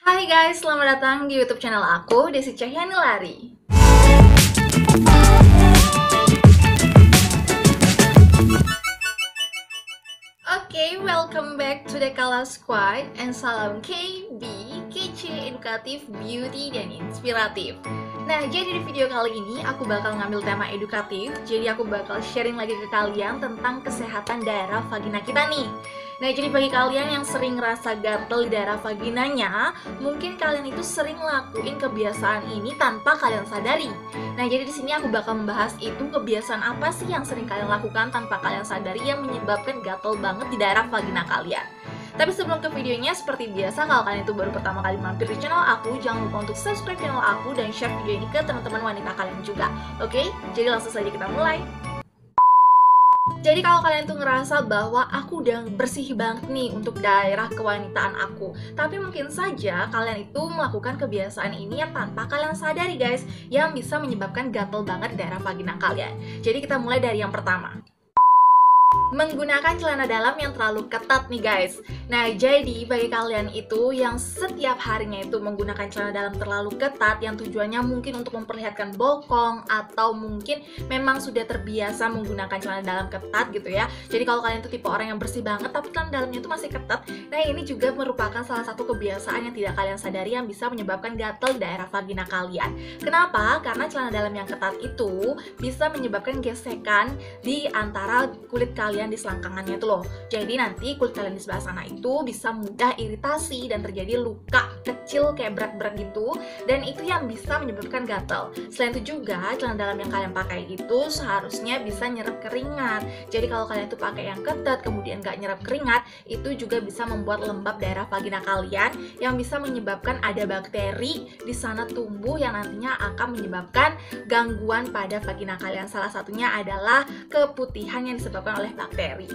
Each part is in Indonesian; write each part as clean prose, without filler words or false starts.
Hai guys, selamat datang di YouTube channel aku, Desi Cahyani Lari. Oke, welcome back to the Kala Squad and salam KB, kece, edukatif, beauty, dan inspiratif. Nah, jadi di video kali ini aku bakal ngambil tema edukatif. Jadi aku bakal sharing lagi ke kalian tentang kesehatan daerah vagina kita nih. Nah, jadi bagi kalian yang sering ngerasa gatel di daerah vaginanya, mungkin kalian itu sering lakuin kebiasaan ini tanpa kalian sadari. Nah, jadi di sini aku bakal membahas itu kebiasaan apa sih yang sering kalian lakukan tanpa kalian sadari yang menyebabkan gatel banget di daerah vagina kalian. Tapi sebelum ke videonya, seperti biasa kalau kalian itu baru pertama kali mampir di channel aku, jangan lupa untuk subscribe channel aku dan share video ini ke teman-teman wanita kalian juga. Oke, jadi langsung saja kita mulai. Jadi kalau kalian tuh ngerasa bahwa aku udah bersih banget nih untuk daerah kewanitaan aku, tapi mungkin saja kalian itu melakukan kebiasaan ini yang tanpa kalian sadari guys, yang bisa menyebabkan gatel banget di daerah vagina kalian. Jadi kita mulai dari yang pertama, menggunakan celana dalam yang terlalu ketat nih guys. Nah, jadi bagi kalian itu yang setiap harinya itu menggunakan celana dalam terlalu ketat, yang tujuannya mungkin untuk memperlihatkan bokong, atau mungkin memang sudah terbiasa menggunakan celana dalam ketat gitu ya. Jadi kalau kalian itu tipe orang yang bersih banget tapi celana dalamnya itu masih ketat, nah ini juga merupakan salah satu kebiasaan yang tidak kalian sadari yang bisa menyebabkan gatel di daerah vagina kalian. Kenapa? Karena celana dalam yang ketat itu bisa menyebabkan gesekan di antara kulit kalian di selangkangannya itu loh. Jadi nanti kulit kalian di sebelah sana itu bisa mudah iritasi dan terjadi luka kecil kayak berat-berat gitu, dan itu yang bisa menyebabkan gatal. Selain itu juga celana dalam yang kalian pakai itu seharusnya bisa nyerap keringat. Jadi kalau kalian itu pakai yang ketat kemudian gak nyerap keringat, itu juga bisa membuat lembab daerah vagina kalian yang bisa menyebabkan ada bakteri di sana tumbuh yang nantinya akan menyebabkan gangguan pada vagina kalian. Salah satunya adalah keputihan yang disebabkan oleh bakteri.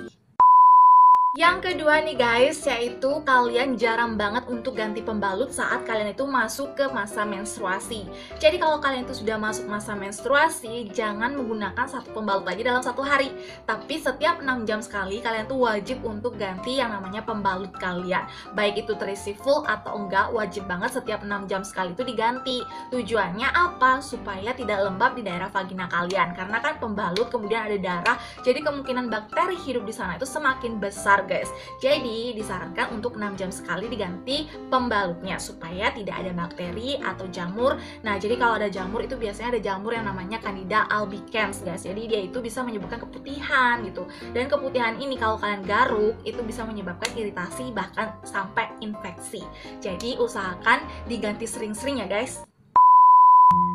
Yang kedua nih guys, yaitu kalian jarang banget untuk ganti pembalut saat kalian itu masuk ke masa menstruasi. Jadi kalau kalian itu sudah masuk masa menstruasi, jangan menggunakan satu pembalut aja dalam satu hari, tapi setiap 6 jam sekali kalian tuh wajib untuk ganti yang namanya pembalut kalian. Baik itu terisi full atau enggak, wajib banget setiap 6 jam sekali itu diganti. Tujuannya apa? Supaya tidak lembab di daerah vagina kalian. Karena kan pembalut kemudian ada darah, jadi kemungkinan bakteri hidup di sana itu semakin besar guys. Jadi disarankan untuk 6 jam sekali diganti pembalutnya supaya tidak ada bakteri atau jamur. Nah, jadi kalau ada jamur itu biasanya ada jamur yang namanya Candida albicans guys. Jadi dia itu bisa menyebabkan keputihan gitu. Dan keputihan ini kalau kalian garuk itu bisa menyebabkan iritasi bahkan sampai infeksi. Jadi usahakan diganti sering-sering ya guys.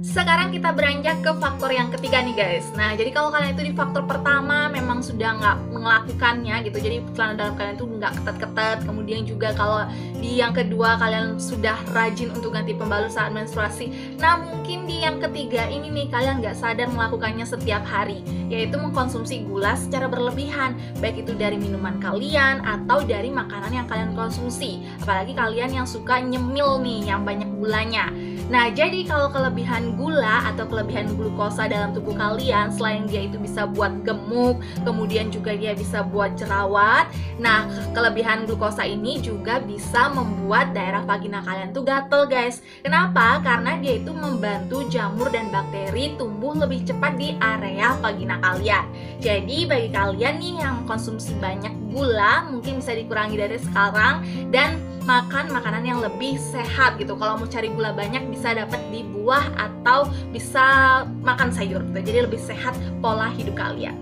Sekarang kita beranjak ke faktor yang ketiga nih guys. Nah, jadi kalau kalian itu di faktor pertama memang sudah nggak melakukannya gitu, jadi celana dalam kalian itu nggak ketat-ketat. Kemudian juga kalau di yang kedua kalian sudah rajin untuk ganti pembalut saat menstruasi. Nah, mungkin di yang ketiga ini nih kalian nggak sadar melakukannya setiap hari, yaitu mengkonsumsi gula secara berlebihan, baik itu dari minuman kalian atau dari makanan yang kalian konsumsi. Apalagi kalian yang suka nyemil nih, yang banyak gulanya. Nah, jadi kalau kelebihan gula atau kelebihan glukosa dalam tubuh kalian, selain dia itu bisa buat gemuk, kemudian juga dia bisa buat jerawat. Nah, kelebihan glukosa ini juga bisa membuat daerah vagina kalian tuh gatel guys. Kenapa? Karena dia itu membantu jamur dan bakteri tumbuh lebih cepat di area vagina kalian. Jadi bagi kalian nih yang konsumsi banyak gula, mungkin bisa dikurangi dari sekarang dan makan makanan yang lebih sehat gitu. Kalau mau cari gula banyak bisa dapat di buah atau bisa makan sayur gitu. Jadi lebih sehat pola hidup kalian.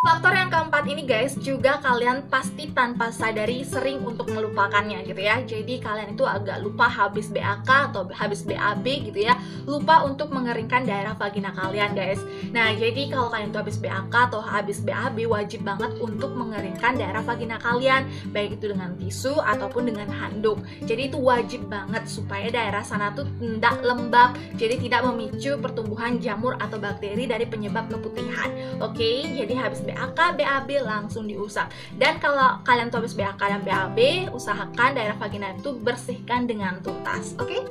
Faktor yang keempat ini guys, juga kalian pasti tanpa sadari sering untuk melupakannya gitu ya. Jadi kalian itu agak lupa habis BAK atau habis BAB gitu ya, lupa untuk mengeringkan daerah vagina kalian guys. Nah, jadi kalau kalian itu habis BAK atau habis BAB, wajib banget untuk mengeringkan daerah vagina kalian, baik itu dengan tisu ataupun dengan handuk. Jadi itu wajib banget supaya daerah sana tuh tidak lembab, jadi tidak memicu pertumbuhan jamur atau bakteri dari penyebab keputihan. Oke, jadi habis BAK, BAB langsung diusap. Dan kalau kalian tuh habis BAK dan BAB, usahakan daerah vagina itu bersihkan dengan tuntas. Oke?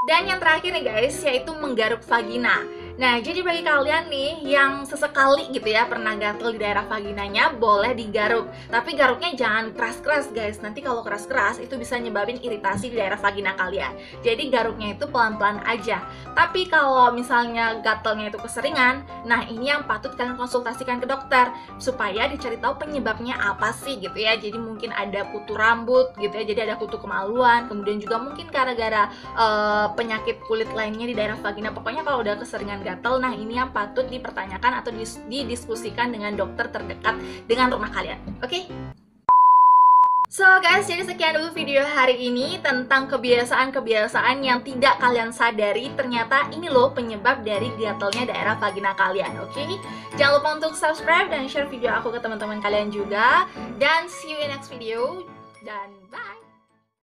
Dan yang terakhir nih guys, yaitu menggaruk vagina. Nah, jadi bagi kalian nih yang sesekali gitu ya pernah gatel di daerah vaginanya, boleh digaruk. Tapi garuknya jangan keras-keras guys, nanti kalau keras-keras itu bisa nyebabin iritasi di daerah vagina kalian. Jadi garuknya itu pelan-pelan aja. Tapi kalau misalnya gatelnya itu keseringan, nah ini yang patut kalian konsultasikan ke dokter supaya dicari tahu penyebabnya apa sih gitu ya. Jadi mungkin ada kutu rambut gitu ya, jadi ada kutu kemaluan, kemudian juga mungkin gara-gara penyakit kulit lainnya di daerah vagina. Pokoknya kalau udah keseringan gatel, nah ini yang patut dipertanyakan atau didiskusikan dengan dokter terdekat dengan rumah kalian. Oke? So guys, jadi sekian dulu video hari ini tentang kebiasaan-kebiasaan yang tidak kalian sadari ternyata ini loh penyebab dari gatelnya daerah vagina kalian, oke? Jangan lupa untuk subscribe dan share video aku ke teman-teman kalian juga. Dan see you in next video, dan bye!